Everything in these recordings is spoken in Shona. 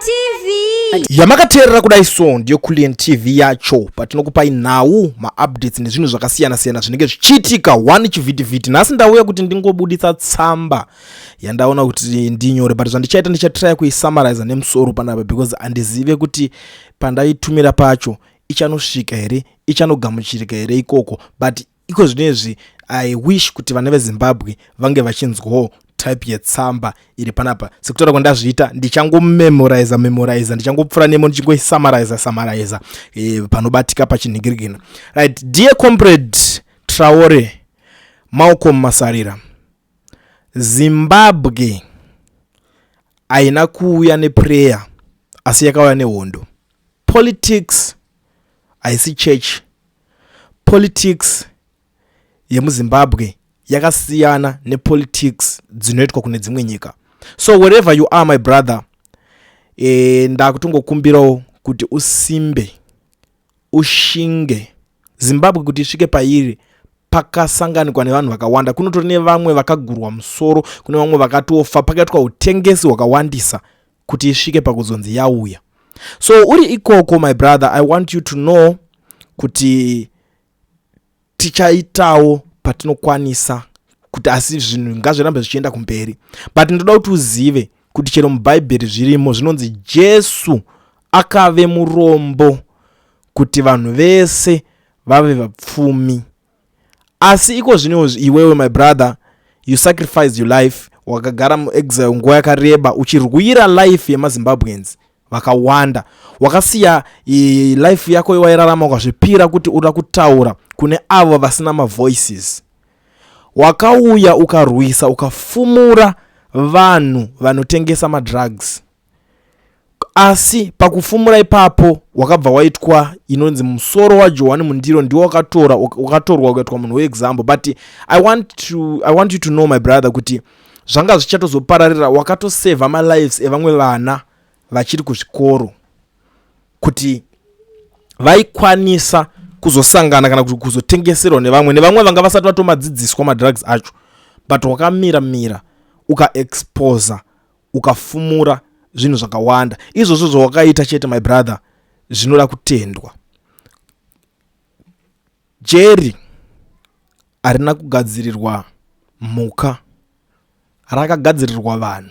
TV yamakateerera kudai so ndiyo Kulian TV yacho patinokupai nhau ma-updates nezvinhu zvakasiyana-siyana zvinenge zvichiitika one chivhitivhiti. Nhasi ndauya kuti ndingobuditsa tsamba yandaona kuti ndinyore, but zvandichaita ndichatry kuisummarize nemusoro panapa because andizive kuti pandaitumira pacho ichanosvika here, ichanogamuchirika here ikoko, but iko zvinezvi I wish kuti vana veZimbabwe vange vachinzwawo type yetsamba iri panapa. Sekutaura kwandazviita ndichangomemorize ndichangopfura nemo ndichingoisummarize panobatika pachinhingirikina. Right, dear comrade Traore Malcolm Masarira, Zimbabwe haina kuuya neprayer asi yakauya nehondo. Politics haisi church. Politics yemuZimbabwe yakasiyana nepolitics dzinoitwa kune dzimwe nyika. So wherever you are my brother, ndakutongokumbirawo kuti usimbe, ushinge Zimbabwe kuti isvike pairi pakasanganikwa nevanhu vakawanda. Kunotori nevamwe vakagurwa musoro, kune vamwe vakatofa, pakaitwa utengesi hwakawandisa kuti isvike pakuzonzi yauya. So uri ikoko my brother, I want you to know kuti tichaitawo patinokwanisa kuti asi zvinhu ngazvirambe zvichienda kumberi. But ndoda kuti uzive kuti chero mubhaibheri zvirimo zvinonzi Jesu akave murombo kuti vanhu vese vave vapfumi. Asi iko zvino iwewe my brother, you sacrifice your life, wakagara muexile nguva yakareba uchirwira life yemaZimbabweans vakawanda, wakasiya life yako iwairarama ukazvipira kuti ura kutaura kune avo vasina mavoices. Wakauya ukarwisa ukafumura vanhu vanotengesa madrugs. Asi pakufumura ipapo wakabva waitwa inonzi musoro waJohani Mundiro ndiwo wakatorwa ukaitwa munhu weexample. But I want you to know my brother kuti zvanga zvichatozopararira wakatoseva malives evamwe vana vachiri kuzvikoro kuti vaikwanisa kuzosangana kana kuzotengeserwa nevamwe vanga vasati vatomadzidziswa madrugs acho, but wakamira ukaexposa ukafumura zvinhu zvakawanda. Izvozvo zvawakaita chete my brother zvinoda kutendwa. Jeri harina kugadzirirwa mhuka, rakagadzirirwa vanhu.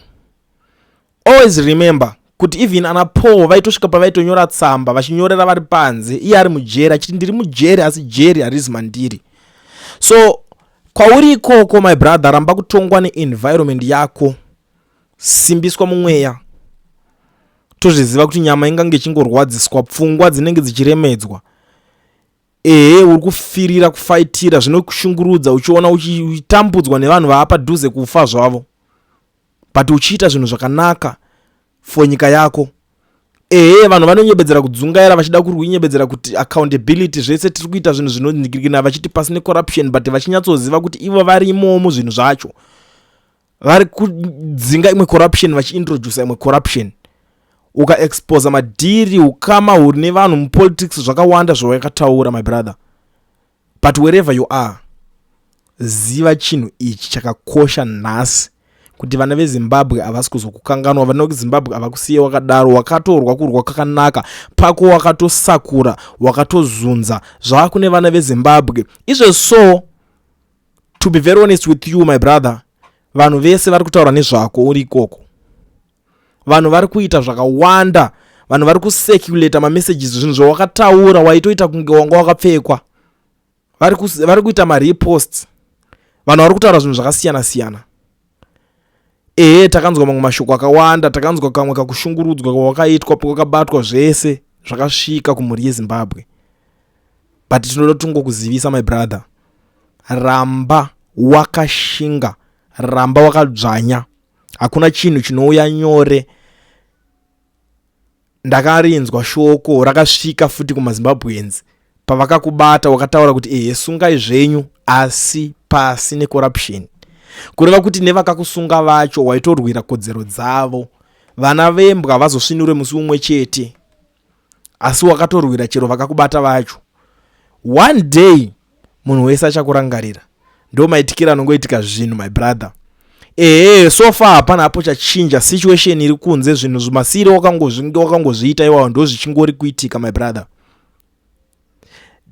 Always remember kuti even ana Paul vaitosvika pavaitonyora tsamba vachinyorera vari panze, iye ari mujeri achiti ndiri mujeri asi jeri harizi mandiri. So kwauri ikoko my brother, ramba kutongwa neenvironment yako, simbiswa mumweya, tozviziva kuti nyama ingange ichingorwadziswa, pfungwa dzinenge dzichiremedzwa, uri kufirira kufaitira zvinokushungurudza uchiona uchitambudzwa nevanhu vaapadhuze kufa zvavo, but uchiita zvinhu zvakanaka for nyika yako. Vanhu vanonyebedzera kudzungaira vachida kunyebedzera kuti accountability zvese tiri kuita zvinhu zvinoningirikana vachiti pasine corruption, but vachinyatsoziva kuti ivo varimo muzvinhu zvacho, vari kudzinga imwe corruption vachiintroduce imwe corruption. Ukaexposa madhiri ukama huri nevanhu mupolitics zvakawanda zvawakataura my brother. But wherever you are, ziva chinhu ichi chakakosha nhasi kuti vana veZimbabwe havasi kuzokukanganwa. Vana veZimbabwe havakusiye wakadaro, wakatorwa kurwa kakanaka pako, wakatosakura, wakatozunza zvava kune vana veZimbabwe. Izvo so to be very honest with you my brother, vanhu vese vari kutaura nezvako uri ikoko. Vanhu vari kuita zvakawanda, vanhu vari kucirculate mamessages, zvinhu zvawakataura waitoita kunge wanga wakapfekwa, vari kuita mareposts, vanhu vari kutaura zvinhu zvakasiyana-siyana. Takanzwa mamwe mashoko akawanda, takanzwa kamwe kakushungurudzwa kwakaitwa kwakabatwa zvese zvakasvika kumhuri yeZimbabwe. But tinoda kutongokuzivisa my brother, ramba wakashinga, ramba wakadzvanya, hakuna chinhu chinouya nyore. Ndakarinzwa shoko rakasvika futi kumaZimbabweans pavakakubata wakataura kuti sungai zvenyu asi pasi necorruption, kureva kuti nevakakusunga vacho waitorwira kodzero dzavo. Vana vembwa vazosvinure musi umwe chete, asi wakatorwira chero vakakubata vacho. One day munhu wese achakurangarira. Ndo maitikira anongoitika zvinhu my brother. so far hapana hapo chachinja situation iri kunze zvinhu zvimasiri wakangozviita iwawo ndo zvichingori kuitika my brother.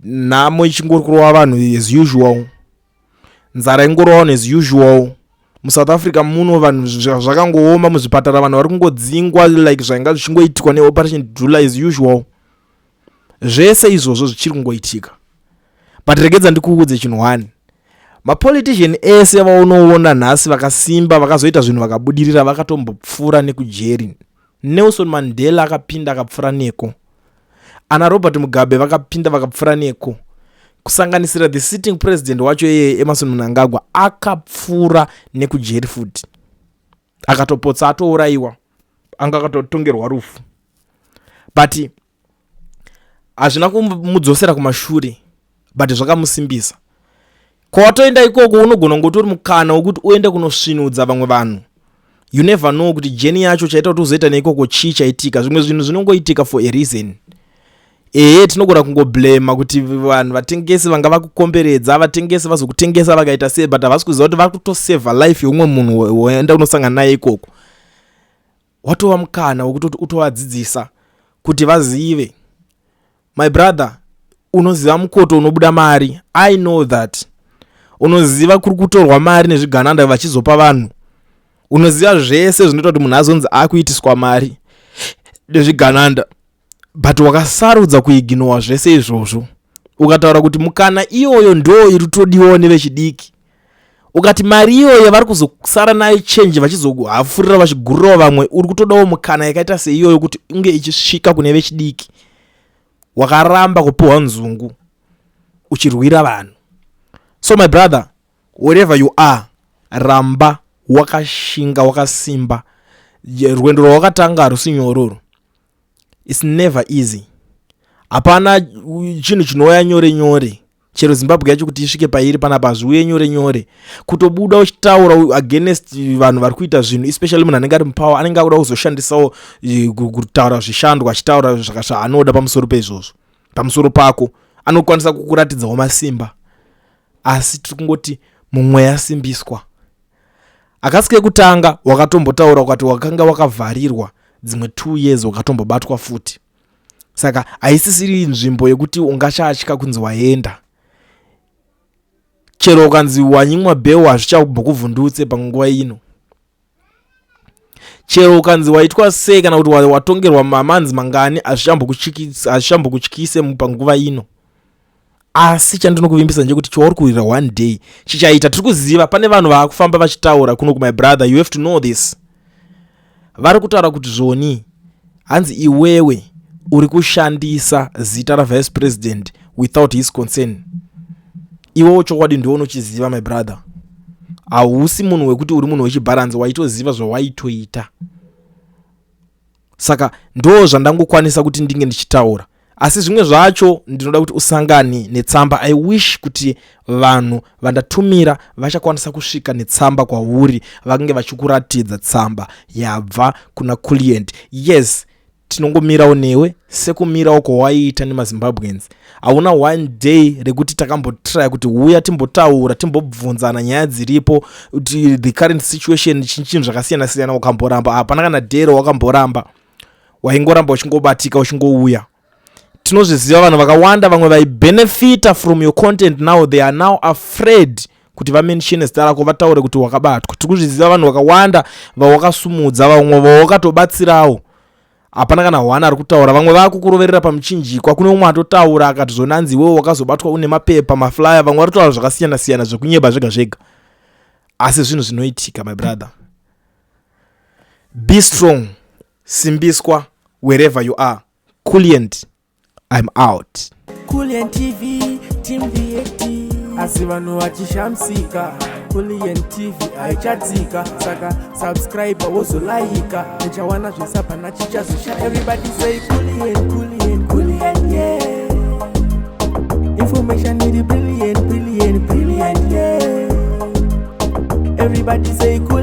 Nhamo ichingori kurova vanhu as usual, nzara ingorovawo as usual. MuSouth Africa muno vanhu zvakangooma muzvipatara, vanhu vari kungodzingwa like zvainga zvichingoitikwa neoperation Dula as usual. Zvese izvozvo zvichiri kungoitika. But regedza ndikuudze chinhu one, mapolitician ese vaunoona nhasi vakasimba vakazoita zvinhu vakabudirira vakatombopfura nekujeri. Nelson Mandela akapinda akapfura neko, ana Robert Mugabe vakapinda vakapfura neko, kusanganisira the sitting president wacho Emmerson Mnangagwa akapfura nekujeri futi, akatopotsa atouraiwa, anga akatotongerwa rufu. But hazvina kumudzosera kumashure, but zvakamusimbisa. Kwatoenda ikoko unogona ngotori mukana wekuti uende kunosvinudza vamwe vanhu. You never know kuti jeni yacho chaita kuti uzoita neikoko chii chaitika. Zvimwe zvinhu zvinongoitika for a reason. Tinogona kungoblema kuti vanhu vatengesi vanga vakukomberedza, vatengesi vazokutengesa vakaita sei, but havasi kuziva kuti vari kutoseva life yeumwe munhu woenda unosangana naye ikoko. Watova mukana wekuti utovadzidzisa kuti vazive. My brother, unoziva mukoto unobuda mari. I know that. Unoziva kuri kutorwa mari nezvigananda vachizopa vanhu. Unoziva zvese zvinoita kuti munhu azonzi akuitiswa mari nezvigananda. But wakasarudza kuignore zvese izvozvo. Ukataura kuti mukana iyoyo ndo iri todiwa nevechidiki. Ukati mari iyoyo vari kuzosara nayo change vachizohafurira vachigurirawo vamwe, uri kutodawo mukana yakaita seiyoyo kuti unge ichisvika kune vechidiki. Wakaramba kupuhwa nzungu uchirwira vanhu. So my brother, wherever you are, ramba wakashinga wakasimba. Rwendo rwakatanga rusinyororo. It's never easy. Hapana chinhu chinouya nyore nyore. Chero Zimbabwe yacho kuti isvike pairi panapa zviuye nyore nyore. Kutobuda uchitaura against vanhu vari kuita zvinhu, especially munhu anenge ari mupower, anenge akuda kuzoshandisawo kutaura zvishandwa, achitaura zvakaanoda pamusoro pezvozvo. Pamusoro pako anokwanisa kukuratidzawo masimba. Asi tiri kungoti mumwe yasimbiswa. Akasike kutanga wakatombotaura ukati wakanga wakavharirwa dzimwe 2 years wakatombobatwa futi. Saka haisisiri nzvimbo yekuti ungachatya kunzi waenda. Chero ukanzi wanyimwa beu hazvichakuvhundutse panguva ino. Chero ukanzi waitwa sei kana kuti watongerwa mamanzi mangani hazvichambokutyise panguva ino. Asi chandinokuvimbisa nje kuti chauri kurira one day chichaita. Tiri kuziva pane vanhu vakufamba vachitaura kuno my brother, you have to know this. Vari kutaura kuti zvoni hanzi iwewe uri kushandisa zita ravice president without his concern. Iwewo chokwadi ndiwo unochiziva my brother. Hausi munhu wekuti uri munhu wechibalance waitoziva zvawaitoita. Saka ndo zvandangokwanisa kuti ndinge ndichitaura. Asi zvimwe zvacho ndinoda kuti usangane netsamba. I wish kuti vanhu vandatumira vachakwanisa kusvika netsamba kwauri, vakange vachikuratidza tsamba yabva kuna Kuliend. Yes, tinongomirawo newe sekumirawo kwawaita nemaZimbabweans. Hauna one day rekuti takambotry kuti uya timbotaura, timbobvunzana nyaya dziripo, kuti the current situation chinhu zvakasiyana siyana ukamboramba. Hapana kana dero wakamboramba. Waingoramba uchingobatika uchingouya. Tinozviziva vanhu vakawanda vamwe vaibenefita from your content, now they are now afraid kuti vamenshine zita rako vataure kuti wakabatwa. Tiri kuzviziva vanhu vakawanda vawakasumudza, vamwe vawakatobatsirawo. Hapana kana wana ari kutaura. Vamwe vakukuroverera pamuchinjikwa. Kune umwe atotaura akati zonanzi wewe wakazobatwa une mapepa maflyer. Vamwe varitaura zvakasiyana siyana zvekunyeba zvega zvega. Asi zvinhu zvinoitika my brother. Be strong. Simbiswa wherever you are. Kuliend, I'm out. Kuliend TV, Team BAT. Asi vanhu vachishamsika. Kuliend TV haichatsika. Saka subscribe wozolaika. Uchawana zvisapa nachichazosha. Everybody say Kuliend, Kuliend, Kuliend, yeah. Information need brilliant, brilliant, brilliant, yeah. Everybody say Kuliend.